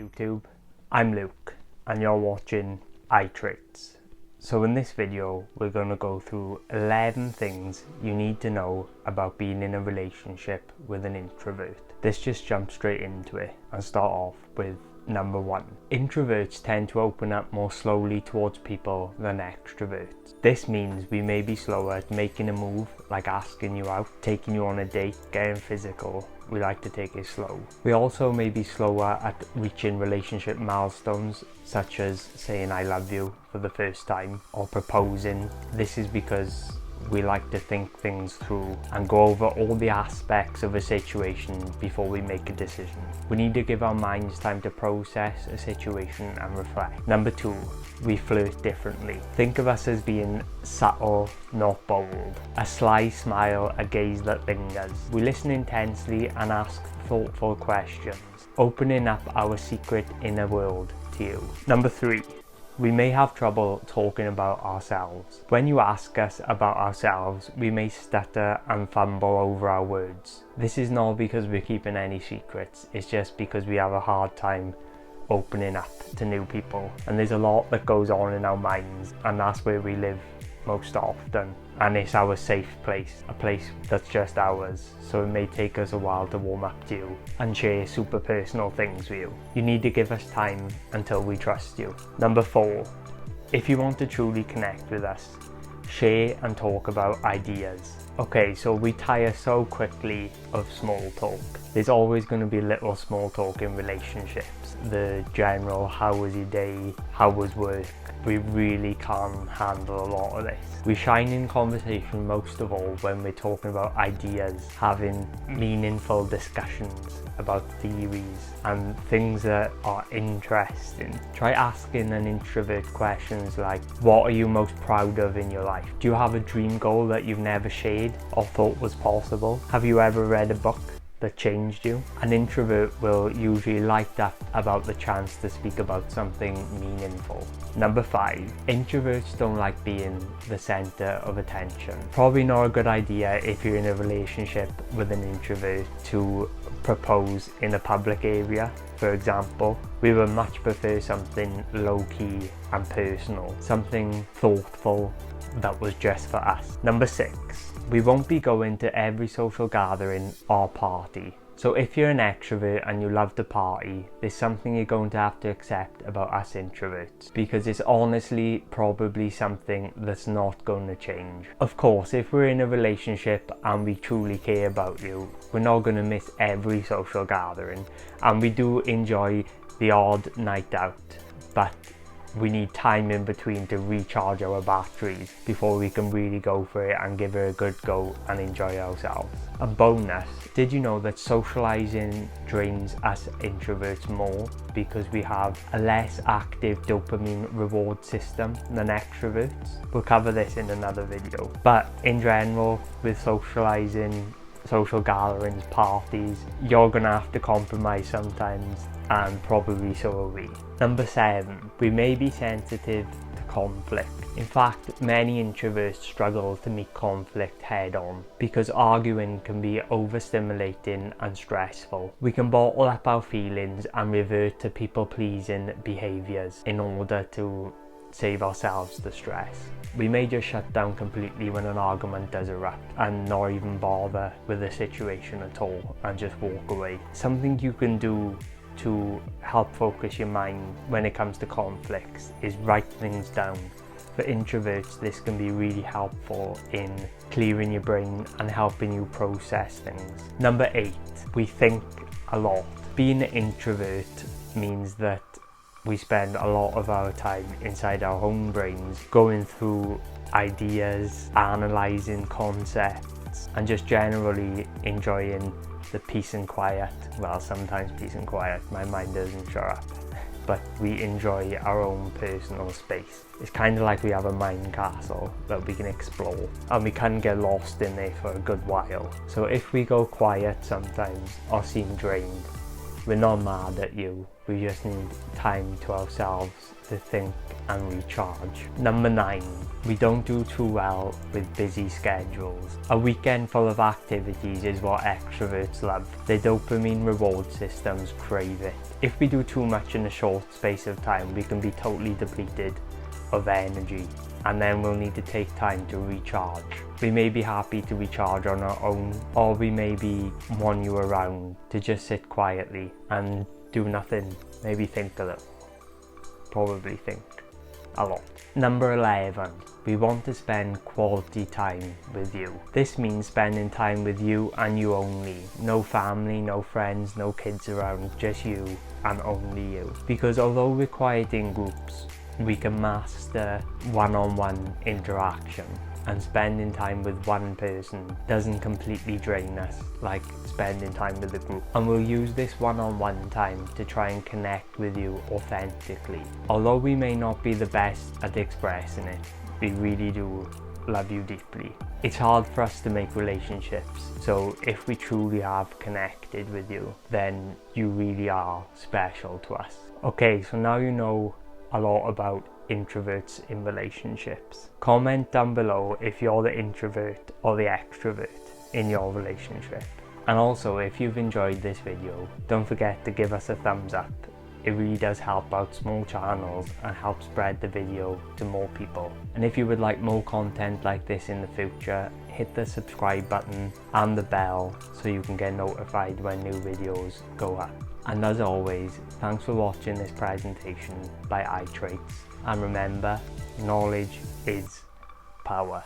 YouTube, I'm Luke and you're watching iTraits. So in this video we're going to go through 11 things you need to know about being in a relationship with an introvert. Let's just jump straight into it and start off with number 1. Introverts tend to open up more slowly towards people than extroverts. This means we may be slower at making a move, like asking you out, taking you on a date, getting physical. We like to take it slow. We also may be slower at reaching relationship milestones, such as saying I love you for the first time or proposing. This is because we like to think things through and go over all the aspects of a situation before we make a decision. We need to give our minds time to process a situation and reflect. Number 2, we flirt differently. Think of us as being subtle, not bold. A sly smile, a gaze that lingers. We listen intensely and ask thoughtful questions, opening up our secret inner world to you. Number 3, we may have trouble talking about ourselves. When you ask us about ourselves, we may stutter and fumble over our words. This is not because we're keeping any secrets, it's just because we have a hard time opening up to new people. And there's a lot that goes on in our minds, and that's where we live most often. And it's our safe place, a place that's just ours. So it may take us a while to warm up to you and share super personal things with you. You need to give us time until we trust you. Number 4, if you want to truly connect with us, share and talk about ideas. Okay, so we tire so quickly of small talk. There's always going to be little small talk in relationships. The general, how was your day? How was work? We really can't handle a lot of this. We shine in conversation most of all when we're talking about ideas, having meaningful discussions about theories and things that are interesting. Try asking an introvert questions like, what are you most proud of in your life? Do you have a dream goal that you've never shared or thought was possible? Have you ever read a book that changed you? An introvert will usually light up about the chance to speak about something meaningful. Number 5, introverts don't like being the center of attention. Probably not a good idea if you're in a relationship with an introvert to propose in a public area. For example, we would much prefer something low-key and personal, something thoughtful that was just for us. Number 6, we won't be going to every social gathering or party. So if you're an extrovert and you love to party, there's something you're going to have to accept about us introverts, because it's honestly probably something that's not going to change. Of course, if we're in a relationship and we truly care about you, we're not going to miss every social gathering, and we do enjoy the odd night out, but we need time in between to recharge our batteries before we can really go for it and give it a good go and enjoy ourselves. A bonus, did you know that socializing drains us introverts more because we have a less active dopamine reward system than extroverts? We'll cover this in another video. But in general, with socializing, social gatherings, parties, you're gonna have to compromise sometimes, and probably so are we. Number 7, we may be sensitive to conflict. In fact, many introverts struggle to meet conflict head on because arguing can be overstimulating and stressful. We can bottle up our feelings and revert to people-pleasing behaviours in order to save ourselves the stress. We may just shut down completely when an argument does erupt and not even bother with the situation at all and just walk away. Something you can do to help focus your mind when it comes to conflicts is write things down. For introverts, this can be really helpful in clearing your brain and helping you process things. Number 8, we think a lot. Being an introvert means that we spend a lot of our time inside our own brains, going through ideas, analysing concepts, and just generally enjoying the peace and quiet. Well, sometimes peace and quiet, my mind doesn't show up, but we enjoy our own personal space. It's kind of like we have a mind castle that we can explore, and we can get lost in there for a good while. So if we go quiet sometimes or seem drained, We're not mad at you, we just need time to ourselves to think and recharge. Number 9, we don't do too well with busy schedules. A weekend full of activities is what extroverts love. Their dopamine reward systems crave it. If we do too much in a short space of time, we can be totally depleted of energy, and then we'll need to take time to recharge. We may be happy to recharge on our own, or we maybe want you around to just sit quietly and do nothing, maybe think a little. Probably think a lot. Number 11, we want to spend quality time with you. This means spending time with you and you only. No family, no friends, no kids around, just you and only you. Because although we're quiet in groups, we can master one-on-one interaction, and spending time with one person doesn't completely drain us like spending time with a group. And we'll use this one-on-one time to try and connect with you authentically. Although we may not be the best at expressing it, we really do love you deeply. It's hard for us to make relationships, so if we truly have connected with you, then you really are special to us. Okay, so now you know a lot about introverts in relationships. Comment down below if you're the introvert or the extrovert in your relationship. And also, if you've enjoyed this video, don't forget to give us a thumbs up. It really does help out small channels and help spread the video to more people. And if you would like more content like this in the future, hit the subscribe button and the bell so you can get notified when new videos go up. And as always, thanks for watching this presentation by iTraits. And remember, knowledge is power.